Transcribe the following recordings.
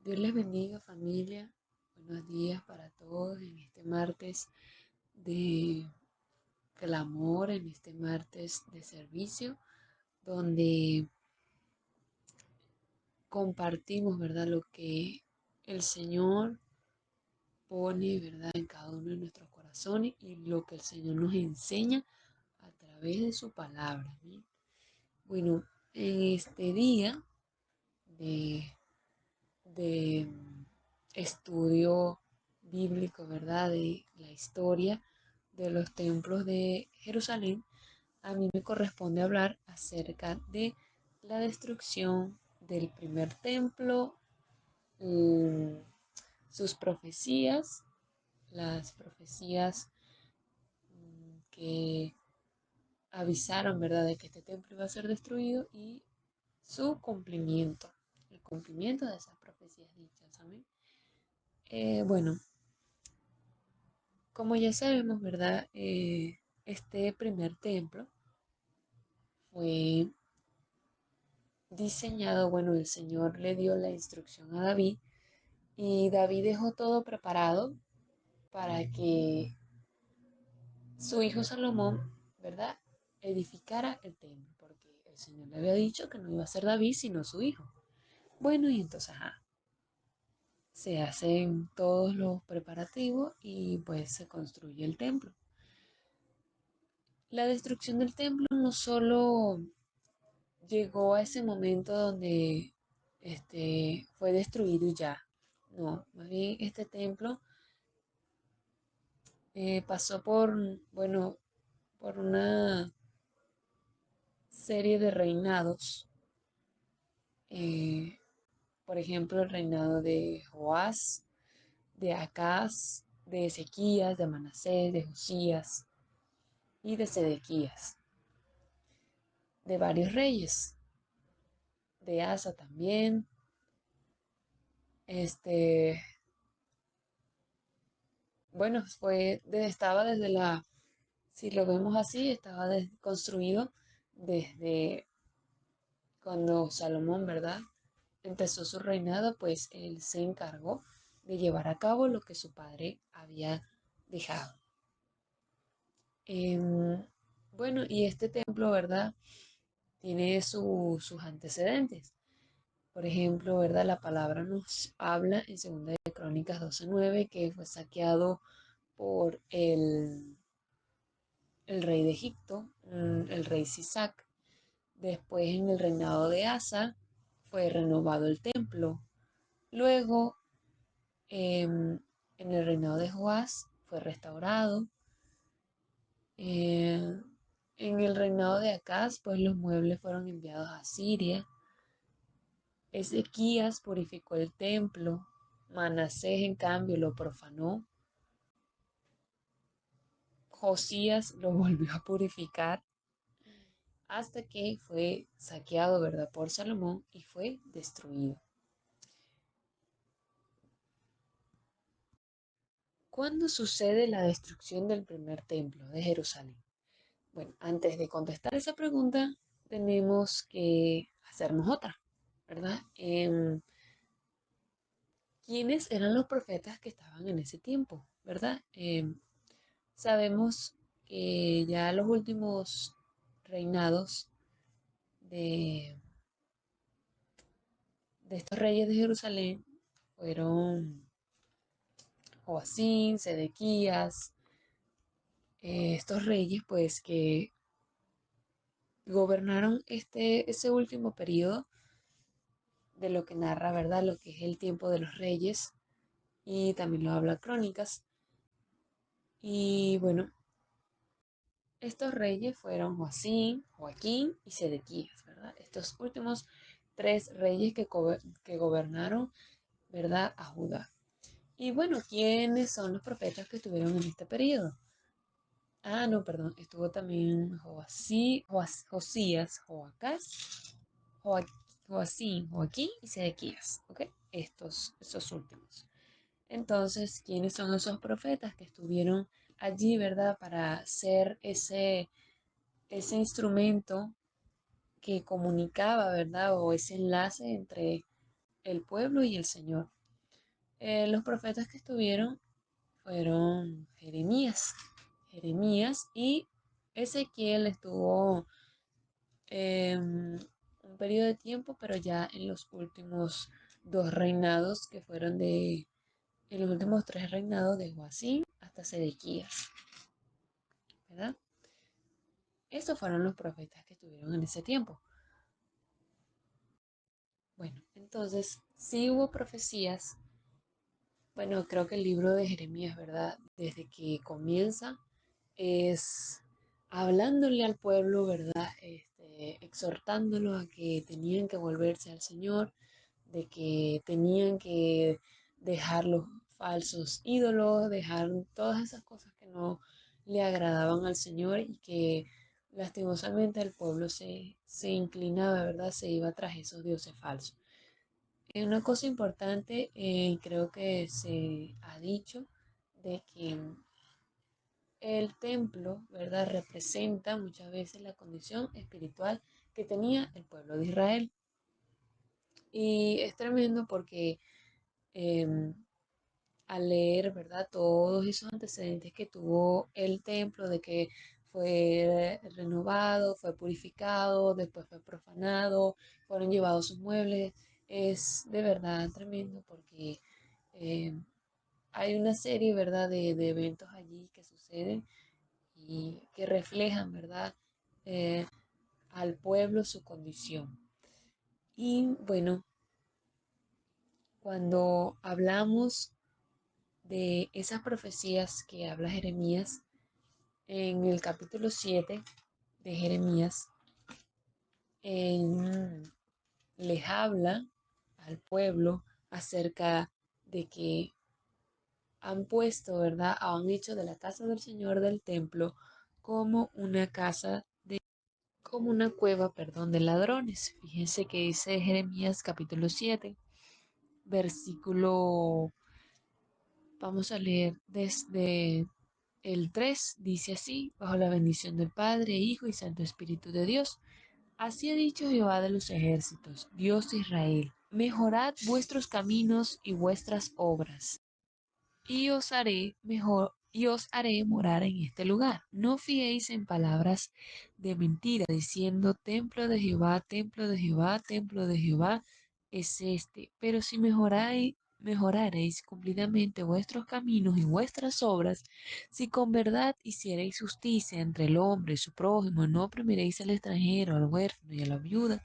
Dios les bendiga, familia. Buenos días para todos en este martes de clamor, en este martes de servicio, donde compartimos, ¿verdad? Lo que el Señor pone, ¿verdad? En cada uno de nuestros corazones y lo que el Señor nos enseña a través de su palabra. ¿Sí? Bueno, en este día de de estudio bíblico, ¿verdad? De la historia de los templos de Jerusalén, a mí me corresponde hablar acerca de la destrucción del primer templo, mm, sus profecías, las profecías que avisaron, ¿verdad?, de que este templo iba a ser destruido y su cumplimiento, el cumplimiento de esas profecías dichas. Amén. Bueno, como ya sabemos, ¿verdad? Este primer templo fue diseñado, bueno, el Señor le dio la instrucción a David y David dejó todo preparado para que su hijo Salomón, ¿verdad? Edificara el templo, porque el Señor le había dicho que no iba a ser David, sino su hijo. Bueno, y entonces, se hacen todos los preparativos y pues se construye el templo. La destrucción del templo no solo llegó a ese momento donde fue destruido y ya. No, más bien este templo pasó por, bueno, por una serie de reinados. eh, por ejemplo, el reinado de Joás, de Acaz, de Ezequías, de Manasés, de Josías y de Sedequías, de varios reyes, de Asa también. Este, bueno, estaba desde si lo vemos así, estaba construido desde cuando Salomón, ¿verdad? Empezó su reinado, pues él se encargó de llevar a cabo lo que su padre había dejado. Em, bueno, y este templo, ¿verdad? Tiene sus antecedentes. Por ejemplo, ¿verdad? La palabra nos habla en 2 de Crónicas 12:9 que fue saqueado por el rey de Egipto, el rey Sisac. Después, en el reinado de Asa, fue renovado el templo. Luego, en el reinado de Joás, fue restaurado. Eh, en el reinado de Acaz, pues los muebles fueron enviados a Siria. Ezequías purificó el templo. Manasés, en cambio, lo profanó. Josías lo volvió a purificar hasta que fue saqueado, ¿verdad?, por Salomón y fue destruido. ¿Cuándo sucede la destrucción del primer templo de Jerusalén? Bueno, antes de contestar esa pregunta, tenemos que hacernos otra, ¿verdad? ¿Quiénes eran los profetas que estaban en ese tiempo, ¿verdad? Sabemos que ya los últimos reinados de, de estos reyes de Jerusalén fueron Joacín, Sedequías, estos reyes pues que gobernaron ese último periodo de lo que narra, ¿verdad? Lo que es el tiempo de los reyes y también lo habla Crónicas. Y bueno, estos reyes fueron Joacín, Joaquín y Sedequías, ¿verdad? Estos últimos tres reyes que gobernaron, ¿verdad?, a Judá. Y bueno, ¿quiénes son los profetas que estuvieron en este periodo? No, perdón, estuvo también Josías, Joacás, Joa- Joacín, Joaquín y Sedequías, ¿ok? Esos últimos. Entonces, ¿quiénes son esos profetas que estuvieron allí, verdad, para ser ese instrumento que comunicaba, verdad, o ese enlace entre el pueblo y el Señor? Los profetas que estuvieron fueron Jeremías y Ezequiel estuvo un periodo de tiempo, pero ya en los últimos dos reinados que fueron en los últimos tres reinados de Joacim hasta Sedequías, ¿verdad? Estos fueron los profetas que estuvieron en ese tiempo. Bueno, entonces, sí hubo profecías. Bueno, creo que el libro de Jeremías, ¿verdad? Desde que comienza es hablándole al pueblo, ¿verdad? Exhortándolo a que tenían que volverse al Señor, de que tenían que dejar los falsos ídolos, dejar todas esas cosas que no le agradaban al Señor y que lastimosamente el pueblo se inclinaba, ¿verdad? Se iba tras esos dioses falsos. Una cosa importante, creo que se ha dicho, de que el templo, ¿verdad?, representa muchas veces la condición espiritual que tenía el pueblo de Israel. Y es tremendo porque em, al leer, ¿verdad? Todos esos antecedentes que tuvo el templo, de que fue renovado, fue purificado, después fue profanado, fueron llevados sus muebles, es de verdad tremendo porque eh, hay una serie, ¿verdad?, de eventos allí que suceden y que reflejan, ¿verdad?, eh, al pueblo su condición. Y bueno, cuando hablamos de esas profecías que habla Jeremías, en el capítulo 7 de Jeremías, les habla al pueblo acerca de que han puesto, ¿verdad? Han hecho de la casa del Señor del templo como una como una cueva, perdón, de ladrones. Fíjense que dice Jeremías capítulo 7 versículo, vamos a leer desde el 3 dice así, bajo la bendición del Padre, Hijo y Santo Espíritu de Dios. Así ha dicho Jehová de los ejércitos, Dios de Israel, mejorad vuestros caminos y vuestras obras y os haré mejor y os haré morar en este lugar. No fiéis en palabras de mentira, diciendo templo de Jehová, templo de Jehová, templo de Jehová es este. Pero si mejoraréis cumplidamente vuestros caminos y vuestras obras, si con verdad hiciereis justicia entre el hombre y su prójimo, no oprimiréis al extranjero, al huérfano y a la viuda,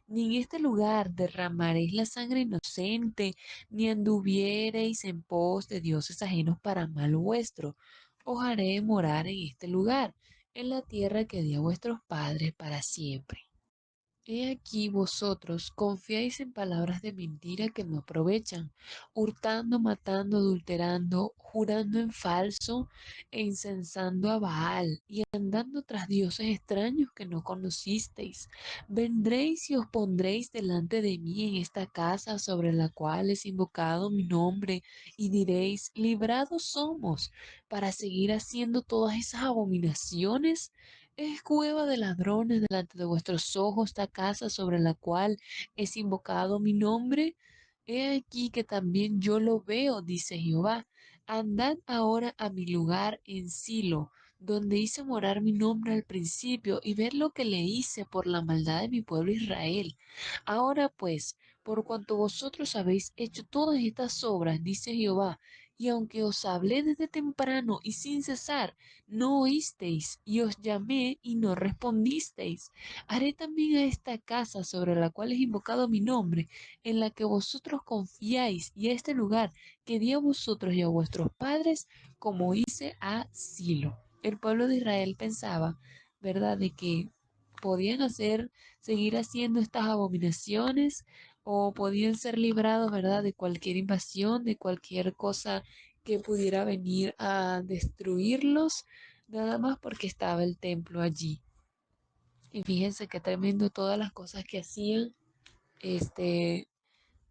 ni en este lugar derramaréis la sangre inocente, ni anduviereis en pos de dioses ajenos para mal vuestro. Os haré morar en este lugar, en la tierra que di a vuestros padres para siempre. He aquí vosotros confiáis en palabras de mentira que no aprovechan, hurtando, matando, adulterando, jurando en falso e incensando a Baal y andando tras dioses extraños que no conocisteis. Vendréis y os pondréis delante de mí en esta casa sobre la cual es invocado mi nombre y diréis, librados somos para seguir haciendo todas esas abominaciones. Es cueva de ladrones delante de vuestros ojos esta casa sobre la cual es invocado mi nombre. He aquí que también yo lo veo, dice Jehová. Andad ahora a mi lugar en Silo, donde hice morar mi nombre al principio, y ved lo que le hice por la maldad de mi pueblo Israel. Ahora pues, por cuanto vosotros habéis hecho todas estas obras, dice Jehová, y aunque os hablé desde temprano y sin cesar, no oísteis, y os llamé y no respondisteis. Haré también a esta casa sobre la cual es invocado mi nombre, en la que vosotros confiáis, y a este lugar que di a vosotros y a vuestros padres, como hice a Silo. El pueblo de Israel pensaba, ¿verdad?, de que podían seguir haciendo estas abominaciones o podían ser librados, ¿verdad?, de cualquier invasión, de cualquier cosa que pudiera venir a destruirlos, nada más porque estaba el templo allí. Y fíjense qué tremendo todas las cosas que hacían, este,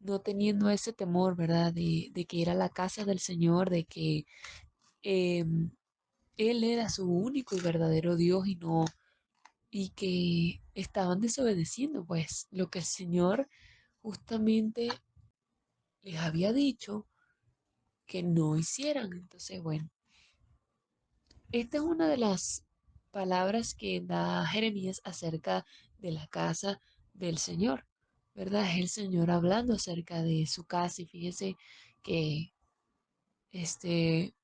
no teniendo ese temor, ¿verdad? De que era la casa del Señor, de que em, Él era su único y verdadero Dios y no, y que estaban desobedeciendo, pues, lo que el Señor justamente les había dicho que no hicieran. Entonces, bueno, esta es una de las palabras que da Jeremías acerca de la casa del Señor, ¿verdad? Es el Señor hablando acerca de su casa y fíjese que este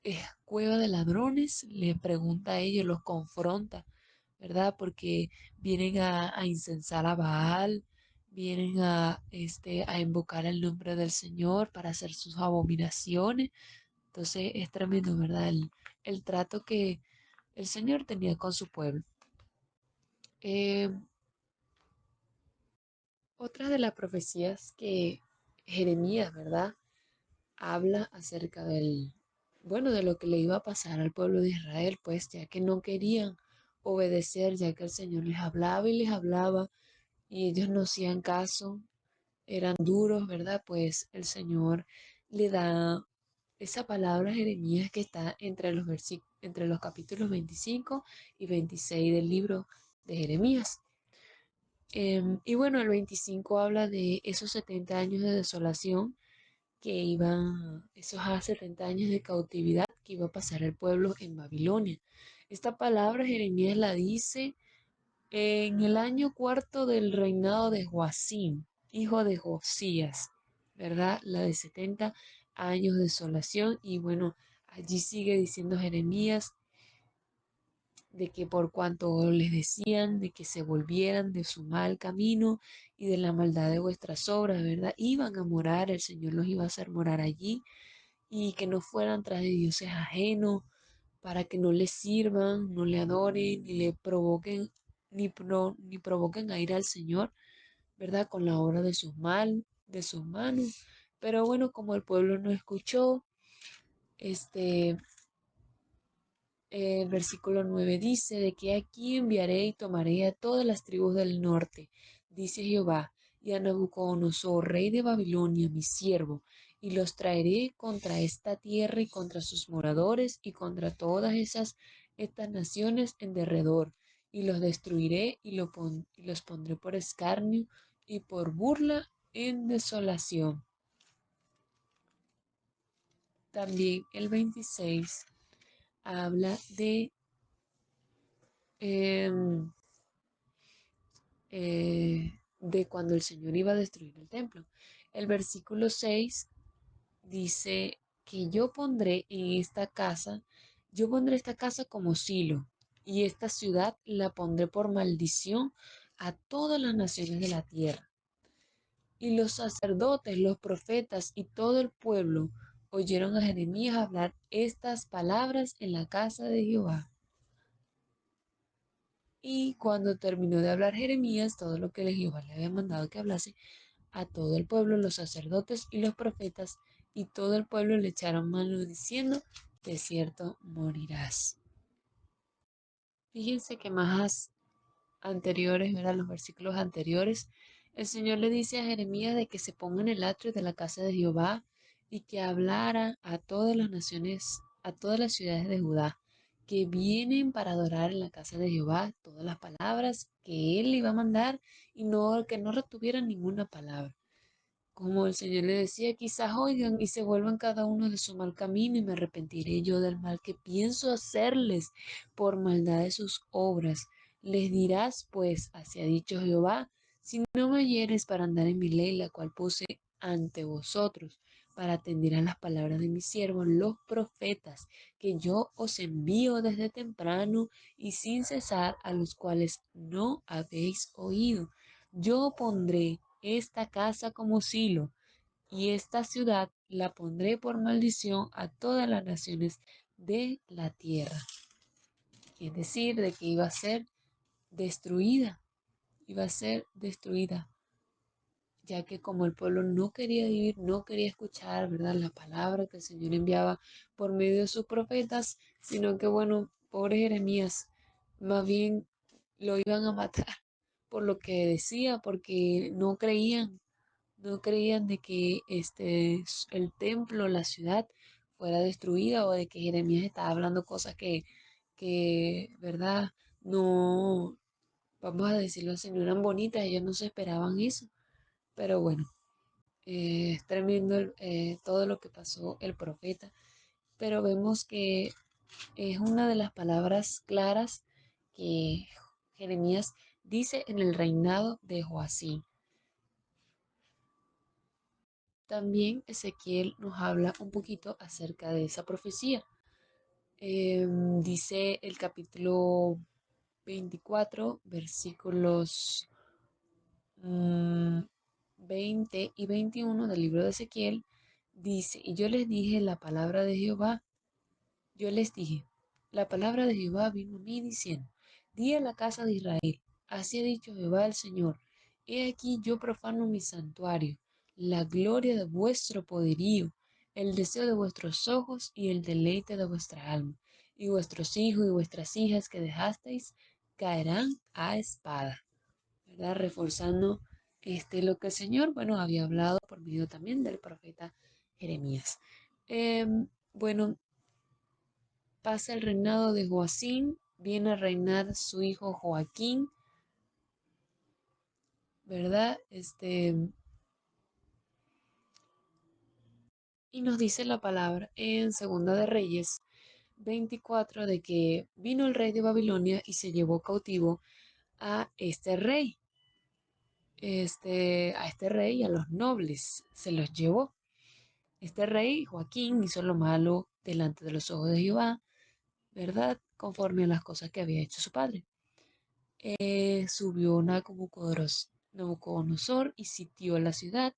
es cueva de ladrones, le pregunta a ellos, los confronta, ¿verdad? Porque vienen a incensar a Baal, vienen a invocar el nombre del Señor para hacer sus abominaciones. Entonces es tremendo, ¿verdad? El trato que el Señor tenía con su pueblo. Eh, Otra de las profecías que Jeremías, ¿verdad? Habla acerca bueno, de lo que le iba a pasar al pueblo de Israel, pues ya que no querían obedecer, ya que el Señor les hablaba y les hablaba y ellos no hacían caso, eran duros, ¿verdad? Pues el Señor le da esa palabra a Jeremías que está entre los capítulos 25 y 26 del libro de Jeremías. Y bueno, el 25 habla de esos 70 años de desolación que iban, esos 70 años de cautividad que iba a pasar el pueblo en Babilonia. Esta palabra Jeremías la dice en el año cuarto del reinado de Joacim, hijo de Josías, ¿verdad? La de 70 años de desolación. Y bueno, allí sigue diciendo Jeremías de que por cuanto les decían de que se volvieran de su mal camino y de la maldad de vuestras obras, ¿verdad? Iban a morar, el Señor los iba a hacer morar allí y que no fueran tras de dioses ajenos para que no les sirvan, no le adoren, ni le provoquen, ni provoquen a ir al Señor, ¿verdad? Con la obra de sus manos. Pero bueno, como el pueblo no escuchó, este, el versículo 9 dice, de que aquí enviaré y tomaré a todas las tribus del norte, dice Jehová, y a Nabucodonosor, rey de Babilonia, mi siervo, y los traeré contra esta tierra y contra sus moradores y contra todas estas naciones en derredor, y los destruiré y los pondré por escarnio y por burla en desolación. También el 26 habla em, de cuando el Señor iba a destruir el templo. El versículo 6 dice que yo pondré esta casa como silo, y esta ciudad la pondré por maldición a todas las naciones de la tierra. Y los sacerdotes, los profetas y todo el pueblo oyeron a Jeremías hablar estas palabras en la casa de Jehová. Y cuando terminó de hablar Jeremías todo lo que Jehová le había mandado que hablase, a todo el pueblo, los sacerdotes y los profetas, y todo el pueblo le echaron mano diciendo, de cierto morirás. Fíjense que más anteriores, ¿verdad? Los versículos anteriores, el Señor le dice a Jeremías de que se ponga en el atrio de la casa de Jehová y que hablara a todas las naciones, a todas las ciudades de Judá que vienen para adorar en la casa de Jehová, todas las palabras que él le iba a mandar y que no retuvieran ninguna palabra. Como el Señor le decía, quizás oigan y se vuelvan cada uno de su mal camino y me arrepentiré yo del mal que pienso hacerles por maldad de sus obras. Les dirás, pues, así ha dicho Jehová, si no me oyeres para andar en mi ley, la cual puse ante vosotros, para atender a las palabras de mis siervos, los profetas, que yo os envío desde temprano y sin cesar, a los cuales no habéis oído. Yo pondré esta casa como silo, y esta ciudad la pondré por maldición a todas las naciones de la tierra. Es decir, de que destruida, iba a ser destruida, ya que como el pueblo no quería vivir, no quería escuchar, ¿verdad?, la palabra que el Señor enviaba por medio de sus profetas, sino que, bueno, pobre Jeremías, más bien lo iban a matar por lo que decía, porque no creían de que el templo, la ciudad fuera destruida o de que Jeremías estaba hablando cosas ¿verdad? No, vamos a decirlo así, no eran bonitas, ellos no se esperaban eso. Pero bueno, Es tremendo todo lo que pasó el profeta, pero vemos que es una de las palabras claras que Jeremías dice en el reinado de Joacim. También Ezequiel nos habla un poquito acerca de esa profecía. Dice el capítulo 24, versículos mm, 20 y 21 del libro de Ezequiel, dice, y yo les dije la palabra de Jehová, yo les dije, la palabra de Jehová vino a mí diciendo, di a la casa de Israel, así ha dicho Jehová el Señor, he aquí yo profano mi santuario, la gloria de vuestro poderío, el deseo de vuestros ojos y el deleite de vuestra alma, y vuestros hijos y vuestras hijas que dejasteis caerán a espada, ¿verdad? Reforzando lo que el Señor, bueno, había hablado por medio también del profeta Jeremías. Bueno, pasa el reinado de Joacim, viene a reinar su hijo Joaquín, ¿verdad? Y nos dice la palabra en Segunda de Reyes 24 de que vino el rey de Babilonia y se llevó cautivo a este rey, a este rey y a los nobles, se los llevó. Este rey, Joaquín, hizo lo malo delante de los ojos de Jehová, ¿verdad? Conforme a las cosas que había hecho su padre. Subió Nabucodonosor y sitió la ciudad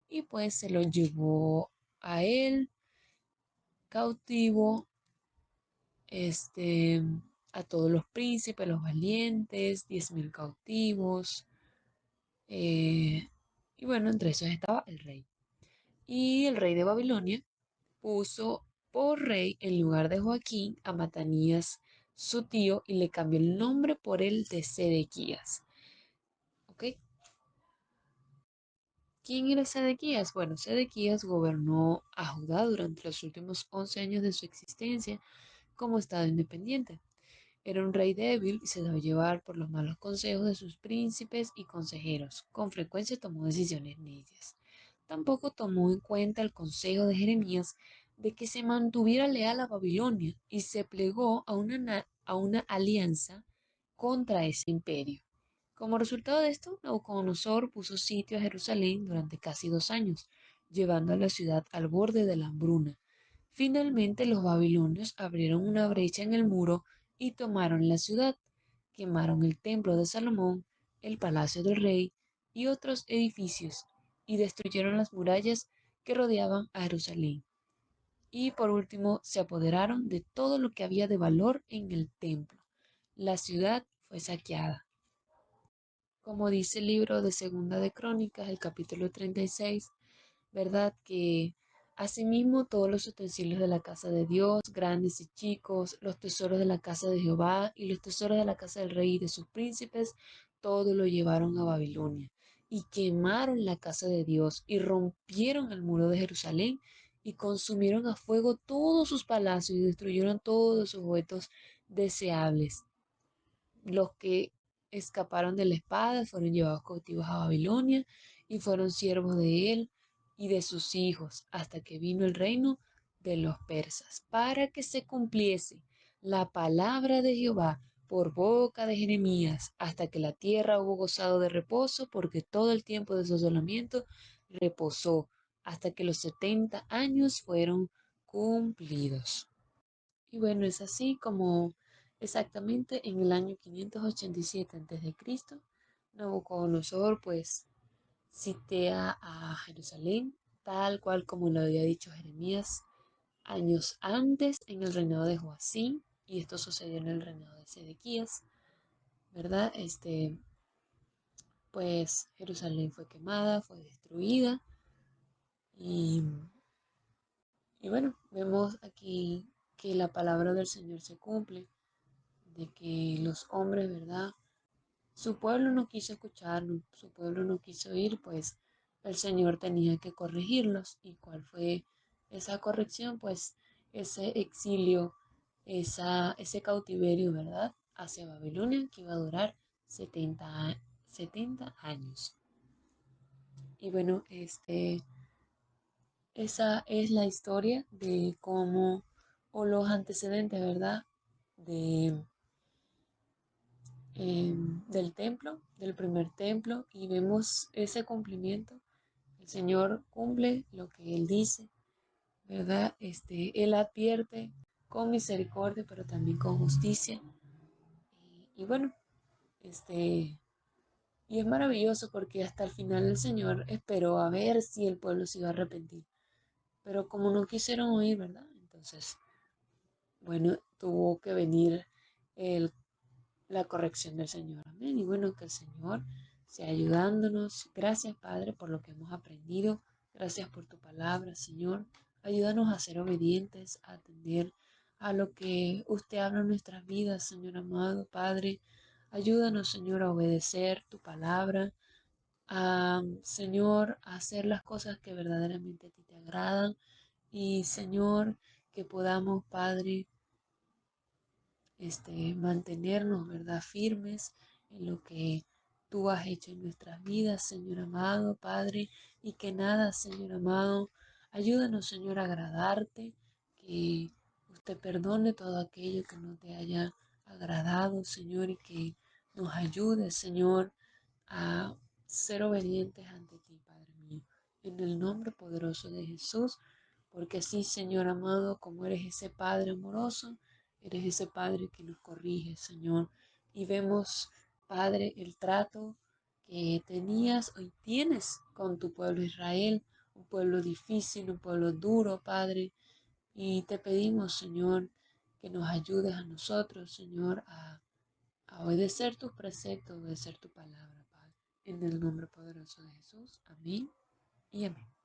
y pues se lo llevó a él cautivo, este, a todos los príncipes, los valientes, 10.000 cautivos, eh, y bueno, entre esos estaba el rey. Y el rey de Babilonia puso por rey en lugar de Joaquín a Matanías, su tío, y le cambió el nombre por el de Sedequías. ¿Ok? ¿Quién era Sedequías? Bueno, Sedequías gobernó a Judá durante los últimos 11 años de su existencia como estado independiente. Era un rey débil y se dejó llevar por los malos consejos de sus príncipes y consejeros. Con frecuencia tomó decisiones necias. Tampoco tomó en cuenta el consejo de Jeremías de que se mantuviera leal a Babilonia y se plegó a una alianza contra ese imperio. Como resultado de esto, Nabucodonosor puso sitio a Jerusalén durante casi 2 años, llevando a la ciudad al borde de la hambruna. Finalmente, los babilonios abrieron una brecha en el muro y tomaron la ciudad. Quemaron el templo de Salomón, el palacio del rey y otros edificios, y destruyeron las murallas que rodeaban a Jerusalén. Y por último, se apoderaron de todo lo que había de valor en el templo. La ciudad fue saqueada. Como dice el libro de Segunda de Crónicas, el capítulo 36, ¿verdad? Que asimismo todos los utensilios de la casa de Dios, grandes y chicos, los tesoros de la casa de Jehová y los tesoros de la casa del rey y de sus príncipes, todo lo llevaron a Babilonia y quemaron la casa de Dios y rompieron el muro de Jerusalén y consumieron a fuego todos sus palacios y destruyeron todos sus objetos deseables. Los que escaparon de la espada fueron llevados cautivos a Babilonia y fueron siervos de él y de sus hijos hasta que vino el reino de los persas, para que se cumpliese la palabra de Jehová por boca de Jeremías, hasta que la tierra hubo gozado de reposo, porque todo el tiempo de su asolamiento reposó, hasta que los 70 años fueron cumplidos. Y bueno, es así como exactamente en el año 587 a.C., Nabucodonosor pues sitea a Jerusalén, tal cual como lo había dicho Jeremías años antes en el reinado de Joacim, y esto sucedió en el reinado de Sedequías, ¿verdad? Pues Jerusalén fue quemada, fue destruida, y, y bueno, vemos aquí que la palabra del Señor se cumple de que los hombres, ¿verdad? Su pueblo no quiso escucharlo, su pueblo no quiso ir, pues el Señor tenía que corregirlos. ¿Y cuál fue esa corrección? Pues ese exilio, ese cautiverio, ¿verdad? Hacia Babilonia, que iba a durar 70 años. Y bueno, esa es la historia de cómo, o los antecedentes, ¿verdad? De, del templo, del primer templo, y vemos ese cumplimiento. El Señor cumple lo que Él dice, ¿verdad? Él advierte con misericordia, pero también con justicia. Y bueno, este, y es maravilloso porque hasta el final el Señor esperó a ver si el pueblo se iba a arrepentir. Pero como no quisieron oír, ¿verdad? Entonces, bueno, tuvo que venir el, la corrección del Señor. Amén. Y bueno, que el Señor sea ayudándonos. Gracias, Padre, por lo que hemos aprendido. Gracias por tu palabra, Señor. Ayúdanos a ser obedientes, a atender a lo que usted habla en nuestras vidas, Señor amado, Padre. Ayúdanos, Señor, a obedecer tu palabra, a, Señor, a hacer las cosas que verdaderamente a ti te agradan. Y, Señor, que podamos, Padre, mantenernos, ¿verdad? Firmes en lo que tú has hecho en nuestras vidas, Señor amado, Padre, y que nada, Señor amado, ayúdanos, Señor, a agradarte, que usted perdone todo aquello que no te haya agradado, Señor, y que nos ayude, Señor, a ser obedientes ante ti, Padre mío, en el nombre poderoso de Jesús, porque sí, Señor amado, como eres ese Padre amoroso, eres ese Padre que nos corrige, Señor. Y vemos, Padre, el trato que tenías y tienes con tu pueblo Israel, un pueblo difícil, un pueblo duro, Padre. Y te pedimos, Señor, que nos ayudes a nosotros, Señor, a obedecer tus preceptos, obedecer tu palabra, Padre. En el nombre poderoso de Jesús. Amén y amén.